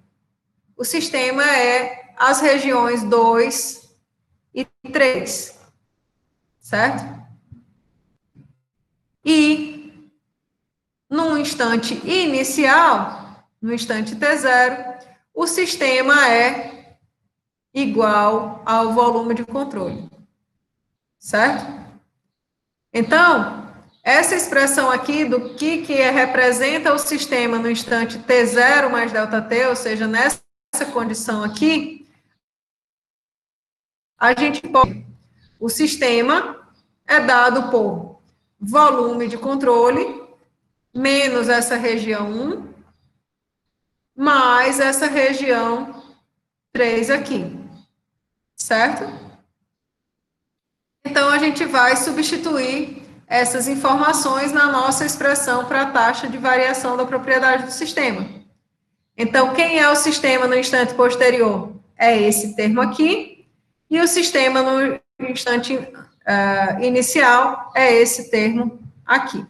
O sistema é as regiões 2 e 3, certo? E, no instante inicial, no instante T0, o sistema é igual ao volume de controle, certo? Então, essa expressão aqui do que representa o sistema no instante T0 mais ΔT, ou seja, nessa condição aqui, a gente pode... O sistema é dado por volume de controle, menos essa região 1, mais essa região 3 aqui, certo? Então, a gente vai substituir essas informações na nossa expressão para a taxa de variação da propriedade do sistema. Então, quem é o sistema no instante posterior? É esse termo aqui, e o sistema no instante inicial é esse termo aqui.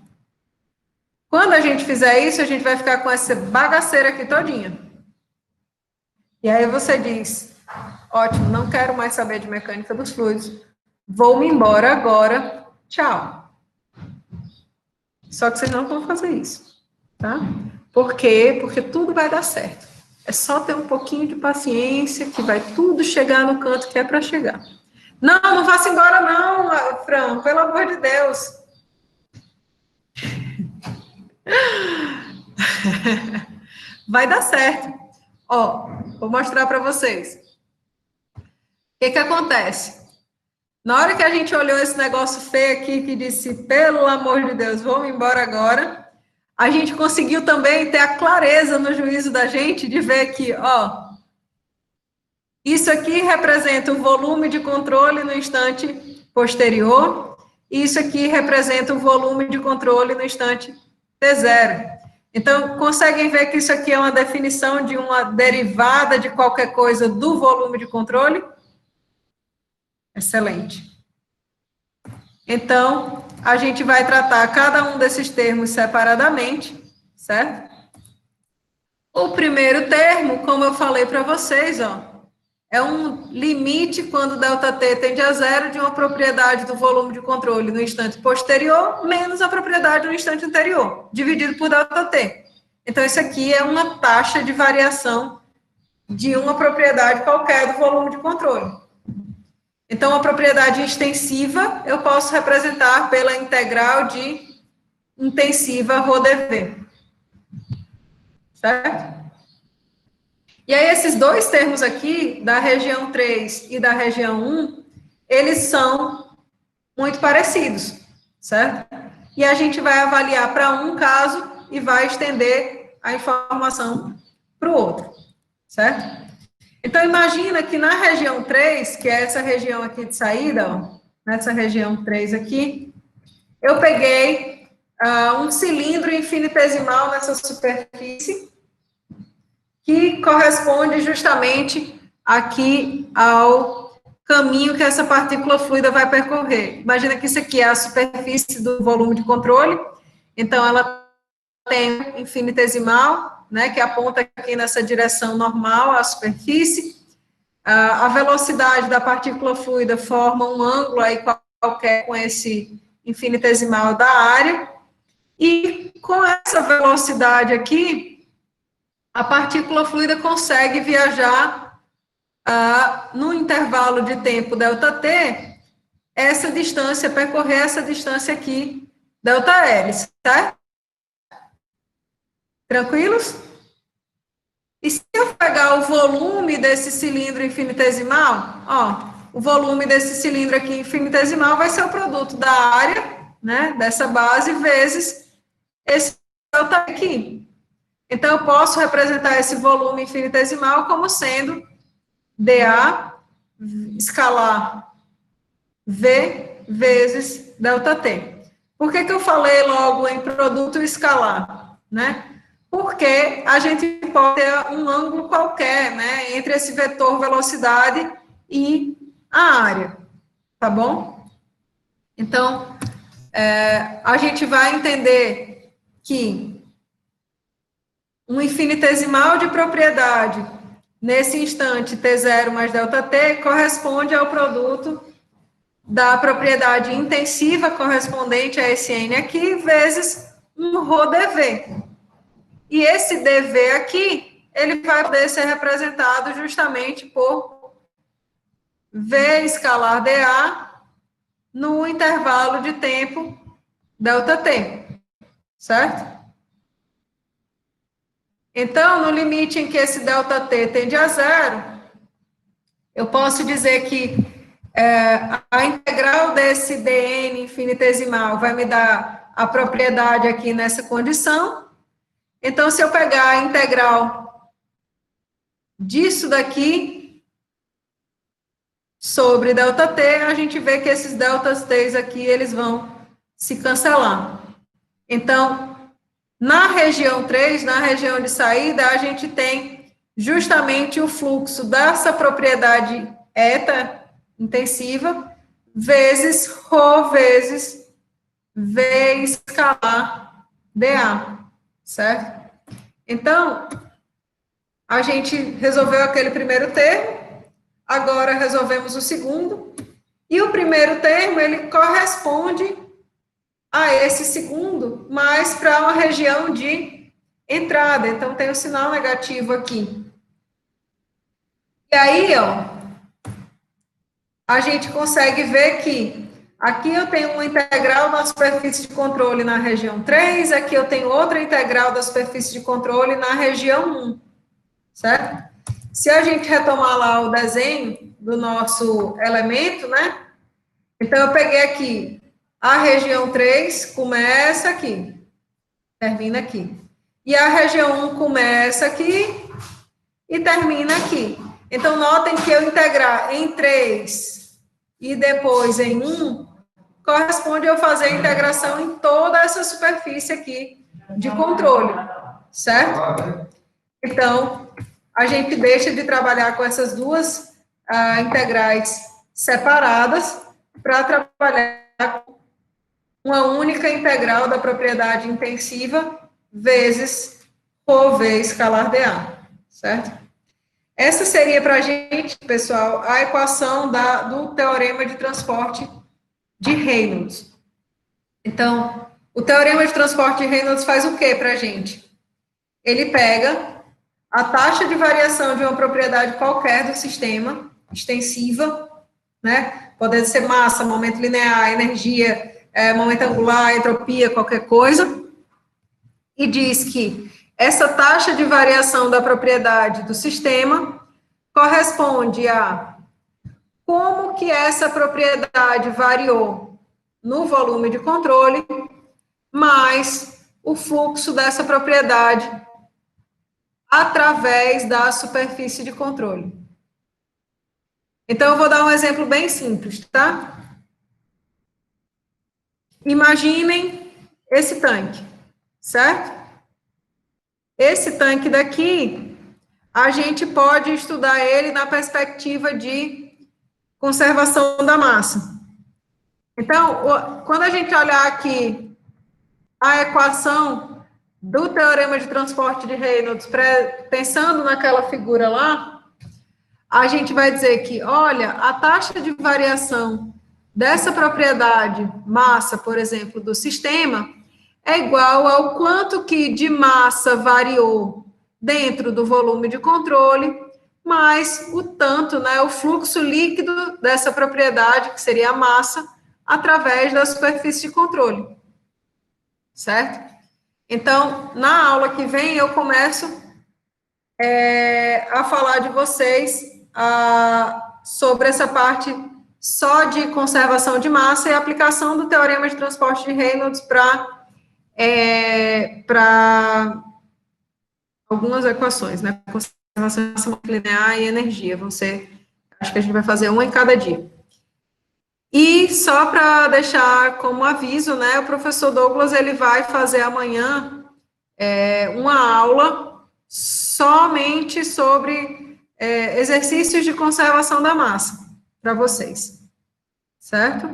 Quando a gente fizer isso, a gente vai ficar com essa bagaceira aqui todinha. E aí você diz, ótimo, não quero mais saber de mecânica dos fluidos, vou-me embora agora, tchau. Só que vocês não vão fazer isso, tá? Por quê? Porque tudo vai dar certo. É só ter um pouquinho de paciência, que vai tudo chegar no canto que é para chegar. Não, não vá-se embora não, Fran, pelo amor de Deus. Vai dar certo. Ó, vou mostrar para vocês. O que acontece? Na hora que a gente olhou esse negócio feio aqui, que disse, pelo amor de Deus, vamos embora agora, a gente conseguiu também ter a clareza no juízo da gente de ver que, ó, isso aqui representa o volume de controle no instante posterior, e isso aqui representa o volume de controle no instante T0. Então, conseguem ver que isso aqui é uma definição de uma derivada de qualquer coisa do volume de controle? Excelente. Então, a gente vai tratar cada um desses termos separadamente, certo? O primeiro termo, como eu falei para vocês, ó, é um limite quando ΔT tende a zero de uma propriedade do volume de controle no instante posterior menos a propriedade no instante anterior, dividido por ΔT. Então, isso aqui é uma taxa de variação de uma propriedade qualquer do volume de controle. Então, a propriedade extensiva eu posso representar pela integral de intensiva ρdV. Certo? E aí, esses dois termos aqui, da região 3 e da região 1, eles são muito parecidos, certo? E a gente vai avaliar para um caso e vai estender a informação para o outro, certo? Então, imagina que na região 3, que é essa região aqui de saída, ó, nessa região 3 aqui, eu peguei um cilindro infinitesimal nessa superfície, que corresponde justamente aqui ao caminho que essa partícula fluida vai percorrer. Imagina que isso aqui é a superfície do volume de controle, então ela tem infinitesimal, né, que aponta aqui nessa direção normal à superfície. A velocidade da partícula fluida forma um ângulo aí qualquer com esse infinitesimal da área, e com essa velocidade aqui, a partícula fluida consegue viajar no intervalo de tempo ΔT, essa distância, percorrer essa distância aqui, ΔL, certo? Tranquilos? E se eu pegar o volume desse cilindro infinitesimal, ó, o volume desse cilindro aqui infinitesimal vai ser o produto da área, né, dessa base, vezes esse ΔT aqui. Então, eu posso representar esse volume infinitesimal como sendo dA escalar V vezes ΔT. Por que eu falei logo em produto escalar, né? Porque a gente pode ter um ângulo qualquer, né, entre esse vetor velocidade e a área, tá bom? Então, a gente vai entender que um infinitesimal de propriedade, nesse instante, T0 mais ΔT, corresponde ao produto da propriedade intensiva correspondente a esse N aqui, vezes um ρdV. E esse dV aqui, ele vai poder ser representado justamente por V escalar dA no intervalo de tempo ΔT, certo? Então, no limite em que esse ΔT tende a zero, eu posso dizer que a integral desse dN infinitesimal vai me dar a propriedade aqui nessa condição. Então, se eu pegar a integral disso daqui sobre ΔT, a gente vê que esses ΔTs aqui, eles vão se cancelar. Então, na região 3, na região de saída, a gente tem justamente o fluxo dessa propriedade eta intensiva, vezes ρ vezes V escalar dA, certo? Então, a gente resolveu aquele primeiro termo, agora resolvemos o segundo, e o primeiro termo, ele corresponde a esse segundo, mas para uma região de entrada. Então, tem o sinal negativo aqui. E aí, ó, a gente consegue ver que aqui eu tenho uma integral da superfície de controle na região 3, aqui eu tenho outra integral da superfície de controle na região 1, certo? Se a gente retomar lá o desenho do nosso elemento, né? Então, eu peguei aqui a região 3 começa aqui, termina aqui. E a região 1 começa aqui e termina aqui. Então, notem que eu integrar em 3 e depois em 1, corresponde a eu fazer a integração em toda essa superfície aqui de controle, certo? Então, a gente deixa de trabalhar com essas duas integrais separadas para trabalhar com uma única integral da propriedade intensiva vezes ρV escalar dA, certo? Essa seria para a gente, pessoal, a equação do teorema de transporte de Reynolds. Então, o teorema de transporte de Reynolds faz o quê para a gente? ele pega a taxa de variação de uma propriedade qualquer do sistema, extensiva, né? Pode ser massa, momento linear, energia, momento angular, entropia, qualquer coisa, e diz que essa taxa de variação da propriedade do sistema corresponde a como que essa propriedade variou no volume de controle, mais o fluxo dessa propriedade através da superfície de controle. Então, eu vou dar um exemplo bem simples, tá? Imaginem esse tanque, certo? Esse tanque daqui, a gente pode estudar ele na perspectiva de conservação da massa. Então, quando a gente olhar aqui a equação do teorema de transporte de Reynolds, pensando naquela figura lá, a gente vai dizer que, olha, a taxa de variação dessa propriedade, massa, por exemplo, do sistema, é igual ao quanto que de massa variou dentro do volume de controle, mais o tanto, né, o fluxo líquido dessa propriedade, que seria a massa, através da superfície de controle. Certo? Então, na aula que vem, eu começo a falar de vocês sobre essa parte só de conservação de massa e aplicação do teorema de transporte de Reynolds para algumas equações, né? Conservação de massa linear e energia. Vão ser, acho que a gente vai fazer uma em cada dia. E só para deixar como aviso, né, o professor Douglas, ele vai fazer amanhã uma aula somente sobre exercícios de conservação da massa para vocês, certo?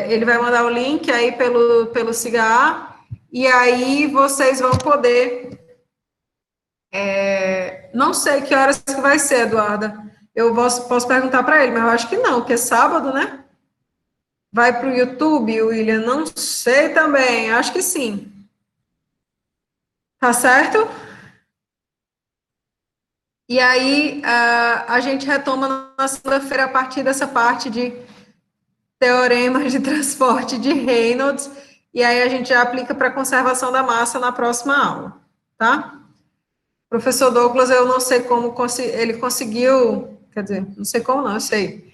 Ele vai mandar o link aí pelo SIGA, e aí vocês vão poder, não sei que horas que vai ser, Eduarda. Eu posso perguntar para ele, mas eu acho que não, porque é sábado, né? Vai para o YouTube, William? Não sei também, acho que sim. Tá certo? E aí, a gente retoma na segunda-feira a partir dessa parte de teoremas de transporte de Reynolds, e aí a gente já aplica para conservação da massa na próxima aula, tá? Professor Douglas, eu não sei como ele conseguiu, quer dizer, não sei como não, eu sei.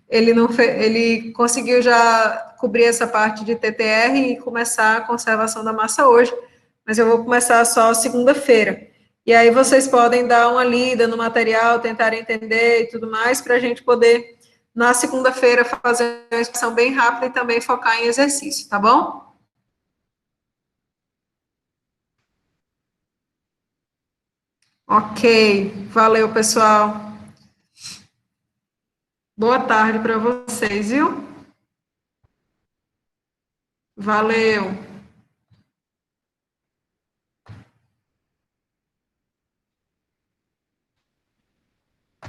Ele conseguiu já cobrir essa parte de TTR e começar a conservação da massa hoje, mas eu vou começar só segunda-feira. E aí vocês podem dar uma lida no material, tentar entender e tudo mais, para a gente poder, na segunda-feira, fazer uma explicação bem rápida e também focar em exercício, tá bom? Ok, valeu, pessoal. Boa tarde para vocês, viu? Valeu.